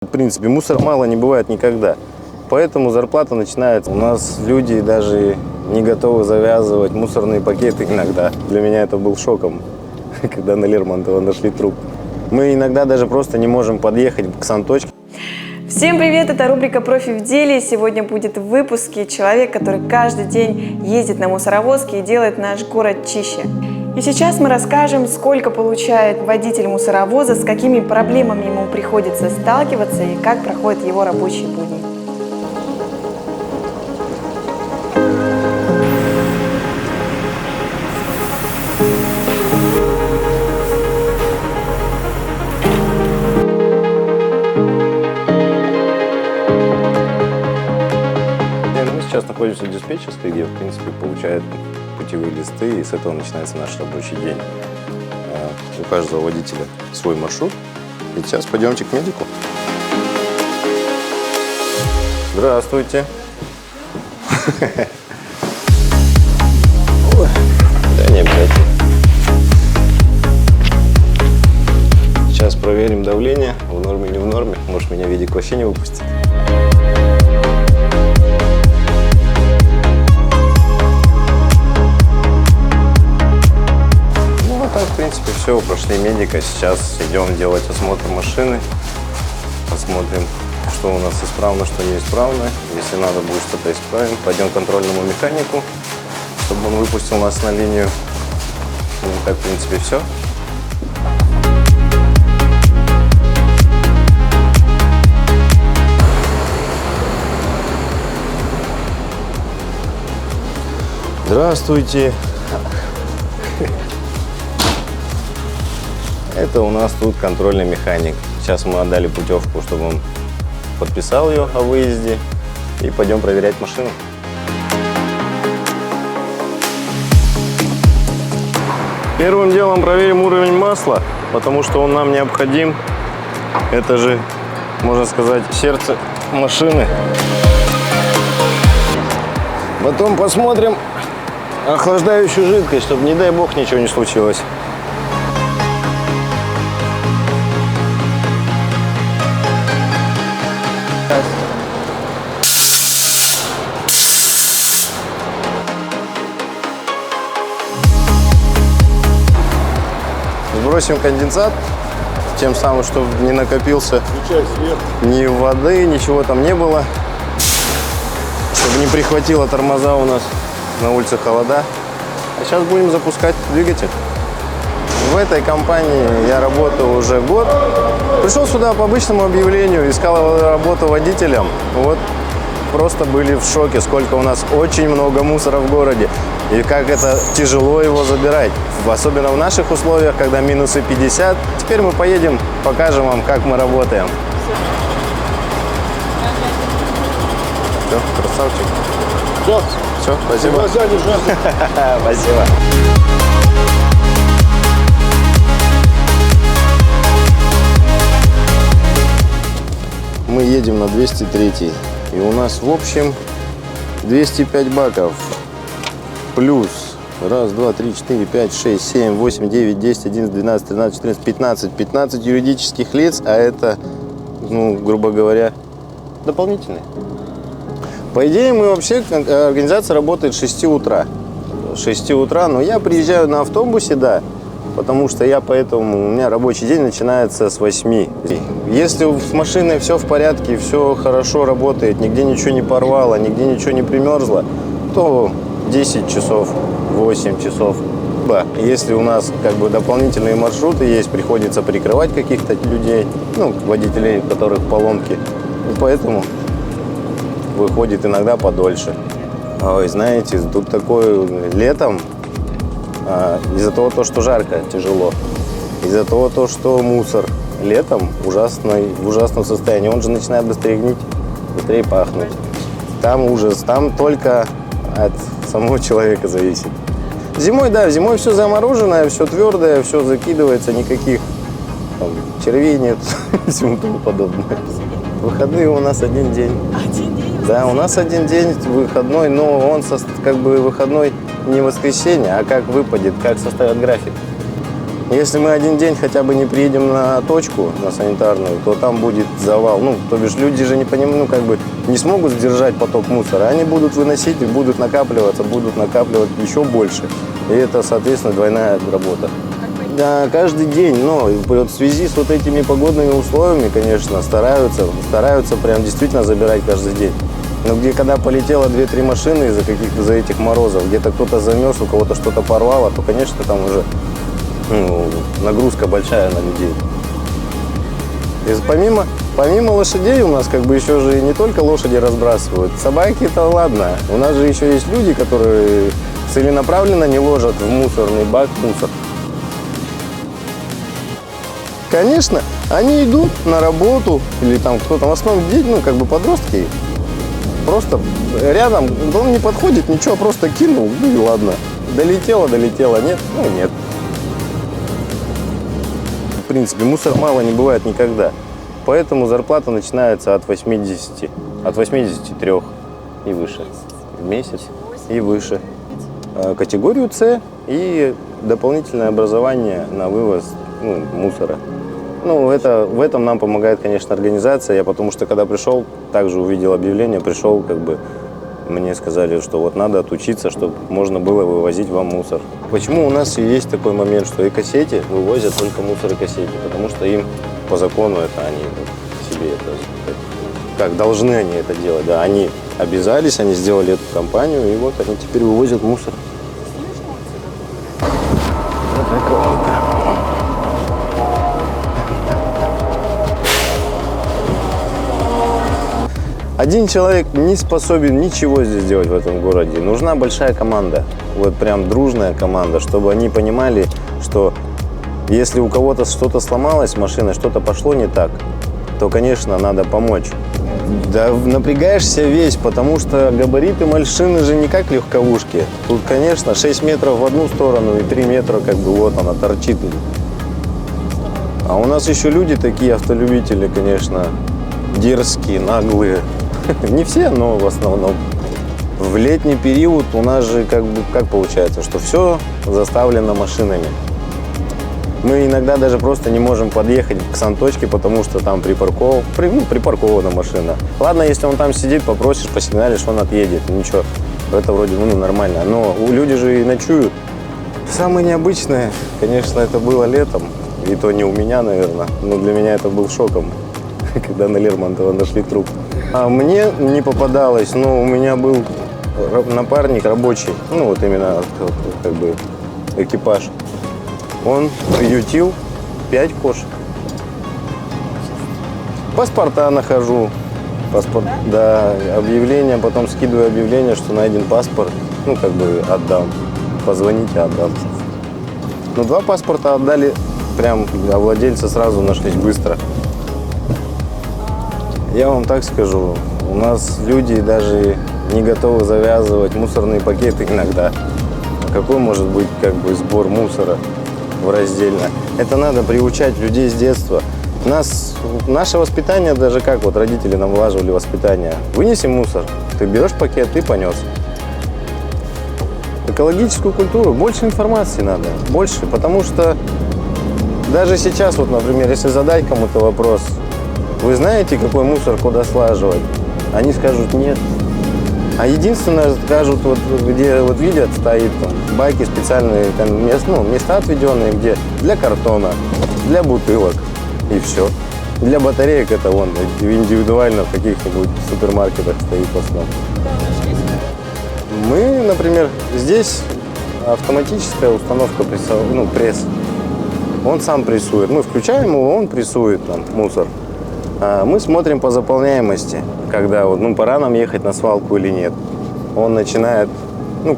В принципе, мусора мало не бывает никогда. Поэтому зарплата начинается. У нас люди даже не готовы завязывать мусорные пакеты иногда. Для меня это был шоком, когда на Лермонтова нашли труп. Мы иногда даже просто не можем подъехать к санточке. Всем привет, это рубрика «Профи в деле». Сегодня будет в выпуске человек, который каждый день ездит на мусоровозке и делает наш город чище. И сейчас мы расскажем, сколько получает водитель мусоровоза, с какими проблемами ему приходится сталкиваться и как проходят его рабочие будни. Сейчас находимся в диспетчерской, где, в принципе, получают путевые листы, и с этого начинается наш рабочий день. У каждого водителя свой маршрут. И сейчас пойдемте к медику. Здравствуйте. Да, не обязательно. Сейчас проверим давление, в норме или в норме. Может, меня медик вообще не выпустит. В принципе, все, прошли медика. Сейчас идем делать осмотр машины. Посмотрим, что у нас исправно, что неисправно. Если надо будет что-то исправим, пойдем к контрольному механику, чтобы он выпустил нас на линию. Ну, так, в принципе, все. Здравствуйте. Это у нас тут контрольный механик. Сейчас мы отдали путевку, чтобы он подписал ее о выезде. И пойдем проверять машину. Первым делом проверим уровень масла, потому что он нам необходим. Это же, можно сказать, сердце машины. Потом посмотрим охлаждающую жидкость, чтобы, не дай бог, ничего не случилось. Сбросим конденсат, тем самым, чтобы не накопился ни воды, ничего там не было, чтобы не прихватило тормоза у нас, на улице холода. А сейчас будем запускать двигатель. В этой компании я работаю уже год. Пришел сюда по обычному объявлению, искал работу водителем. Вот просто были в шоке, сколько у нас очень много мусора в городе. И как это тяжело его забирать. Особенно в наших условиях, когда минусы 50. Теперь мы поедем, покажем вам, как мы работаем. Все, красавчик. Все, спасибо. Спасибо. Мы едем на 203. И у нас в общем 205 баков. Плюс 1, 2, 3, 4, 5, 6, 7, 8, 9, 10, 11, 12, 13, 14, 15. 15 юридических лиц, а это, ну, грубо говоря, дополнительные. По идее, мы вообще, организация работает с 6 утра. С 6 утра, но я приезжаю на автобусе, да, потому что у меня рабочий день начинается с 8. Если с машиной все в порядке, все хорошо работает, нигде ничего не порвало, нигде ничего не примерзло, то 10 часов, 8 часов. Если у нас как бы дополнительные маршруты есть, приходится прикрывать каких-то людей, ну, водителей, у которых поломки. И поэтому выходит иногда подольше. Ой, знаете, тут такое летом, из-за того, что жарко, тяжело. Из-за того, что мусор летом в ужасном состоянии. Он же начинает быстрее гнить, быстрее пахнуть. Там ужас, там только от самого человека зависит. Зимой, да, зимой все замороженное, все твердое, все закидывается, никаких там червей нет, и всему тому подобное. Выходные у нас один день. Один день? Да, у нас один день выходной, но он как бы выходной не воскресенье, а как выпадет, как составят график. Если мы один день хотя бы не приедем на точку, на санитарную, то там будет завал. Ну, то бишь люди же не понимают, ну, как бы не смогут сдержать поток мусора. Они будут выносить и будут накапливать еще больше. И это, соответственно, двойная работа. Да, каждый день, но вот в связи с вот этими погодными условиями, конечно, стараются прям действительно забирать каждый день. Но когда полетело 2-3 машины из-за этих морозов, где-то кто-то замерз, у кого-то что-то порвало, то, конечно, там уже нагрузка большая на людей. И помимо лошадей у нас как бы еще же не только лошади разбрасывают. Собаки-то ладно. У нас же еще есть люди, которые целенаправленно не ложат в мусорный бак мусор. Конечно, они идут на работу, или там кто-то, в основном дети, ну, как бы подростки, просто рядом, он не подходит, ничего, просто кинул, ну и ладно. Долетело, нет, ну нет. В принципе, мусор мало не бывает никогда. Поэтому зарплата начинается от 83 и выше. В месяц и выше. Категорию С и дополнительное образование на вывоз мусора. Ну, в этом нам помогает, конечно, организация. Я потому что, когда пришел, также увидел объявление, пришел, как бы, мне сказали, что вот надо отучиться, чтобы можно было вывозить вам мусор. Почему у нас и есть такой момент, что экосети вывозят только мусор экосети? Потому что им по закону это они себе это, как должны они это делать. Да, они обязались, они сделали эту компанию, и вот они теперь вывозят мусор. Один человек не способен ничего здесь делать в этом городе. Нужна большая команда, вот прям дружная команда, чтобы они понимали, что если у кого-то что-то сломалось, машина, что-то пошло не так, то, конечно, надо помочь. Да напрягаешься весь, потому что габариты машины же не как легковушки. Тут, конечно, 6 метров в одну сторону и 3 метра, как бы вот она торчит. А у нас еще люди такие, автолюбители, конечно, дерзкие, наглые. Не все, но в основном. В летний период у нас же как получается, что все заставлено машинами. Мы иногда даже просто не можем подъехать к санточке, потому что там припаркована машина. Ладно, если он там сидит, попросишь, посигналишь, он отъедет. Ничего, это вроде нормально. Но люди же и ночуют. Самое необычное, конечно, это было летом. И то не у меня, наверное, но для меня это был шоком, когда на Лермонтова нашли труп. А мне не попадалось, но у меня был напарник рабочий, ну вот именно как бы экипаж. Он приютил 5 кошек. Паспорта нахожу, да, объявление, потом скидываю объявление, что найден паспорт, ну как бы отдам, позвоните, отдам. Но 2 паспорта отдали прям, а владельца сразу нашлись быстро. Я вам так скажу, у нас люди даже не готовы завязывать мусорные пакеты иногда. Какой может быть как бы сбор мусора в раздельно? Это надо приучать людей с детства. Наше воспитание, даже как вот родители нам влаживали воспитание. Вынеси мусор, ты берешь пакет, ты понес. Экологическую культуру, больше информации надо, больше, потому что даже сейчас, вот, например, если задать кому-то вопрос, вы знаете, какой мусор куда слаживать? Они скажут нет. А единственное, скажут, вот, где вот видят, стоит там, баки специальные, там, места отведенные, где для картона, для бутылок и все. Для батареек это вон индивидуально в каких-нибудь супермаркетах стоит в основном. Мы, например, здесь автоматическая установка пресс. Он сам прессует. Мы включаем его, он прессует там мусор. Мы смотрим по заполняемости, когда вот, пора нам ехать на свалку или нет. Он начинает,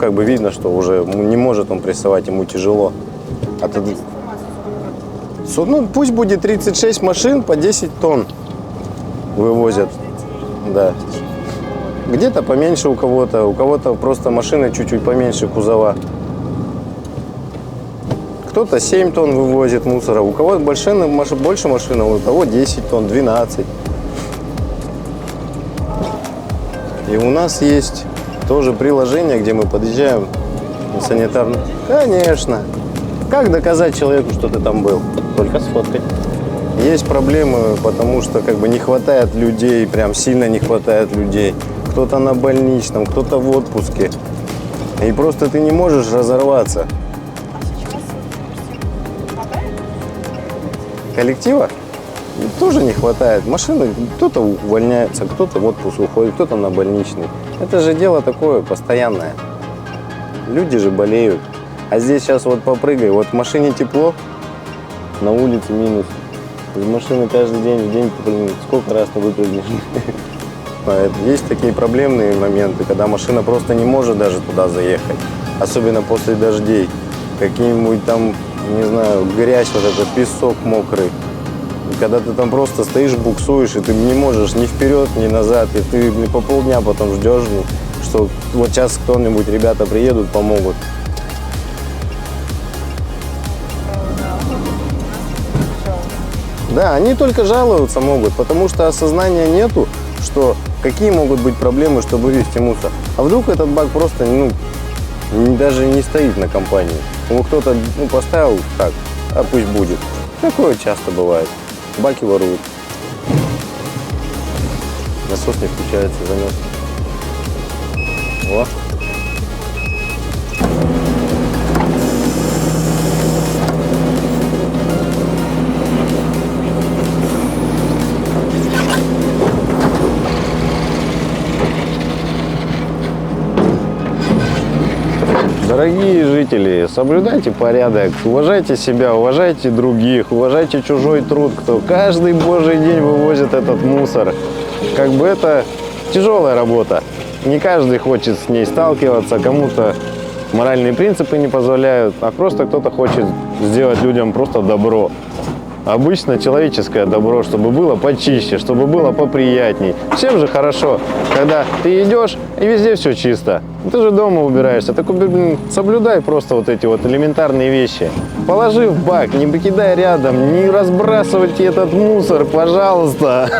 как бы видно, что уже не может он прессовать, ему тяжело. Пусть будет 36 машин по 10 тонн вывозят. Да. Где-то поменьше у кого-то просто машины чуть-чуть поменьше кузова. Кто-то 7 тонн вывозит мусора, у кого больше машина, у кого 10 тонн, 12. И у нас есть тоже приложение, где мы подъезжаем на санитарную. Конечно. Как доказать человеку, что ты там был? Только сфоткать. Есть проблемы, потому что как бы не хватает людей, прям сильно не хватает людей. Кто-то на больничном, кто-то в отпуске. И просто ты не можешь разорваться. Коллектива тоже не хватает. Машины, кто-то увольняется, кто-то в отпуск уходит, кто-то на больничный. Это же дело такое постоянное. Люди же болеют. А здесь сейчас вот попрыгай. Вот в машине тепло, на улице минус. Из машины каждый день в день, блин, сколько раз ты выпрыгнешь. Есть такие проблемные моменты, когда машина просто не может даже туда заехать. Особенно после дождей. Какие-нибудь там, не знаю, грязь, вот этот песок мокрый. И когда ты там просто стоишь, буксуешь, и ты не можешь ни вперед, ни назад. И ты по полдня потом ждешь, что вот сейчас кто-нибудь, ребята приедут, помогут. Да, они только жаловаться могут, потому что осознания нету, что какие могут быть проблемы, чтобы вывести мусор. А вдруг этот бак просто, даже не стоит на компании. Его кто-то, поставил так, а пусть будет. Такое часто бывает. Баки воруют. Насос не включается, занес. О. Дорогие жители, соблюдайте порядок, уважайте себя, уважайте других, уважайте чужой труд, кто каждый божий день вывозит этот мусор. Как бы это тяжелая работа. Не каждый хочет с ней сталкиваться, кому-то моральные принципы не позволяют, а просто кто-то хочет сделать людям просто добро. Обычно человеческое добро, чтобы было почище, чтобы было поприятней. Всем же хорошо, когда ты идешь и везде все чисто. Ты же дома убираешься. Так, соблюдай просто вот эти вот элементарные вещи. Положи в бак, не покидай рядом, не разбрасывайте этот мусор, пожалуйста.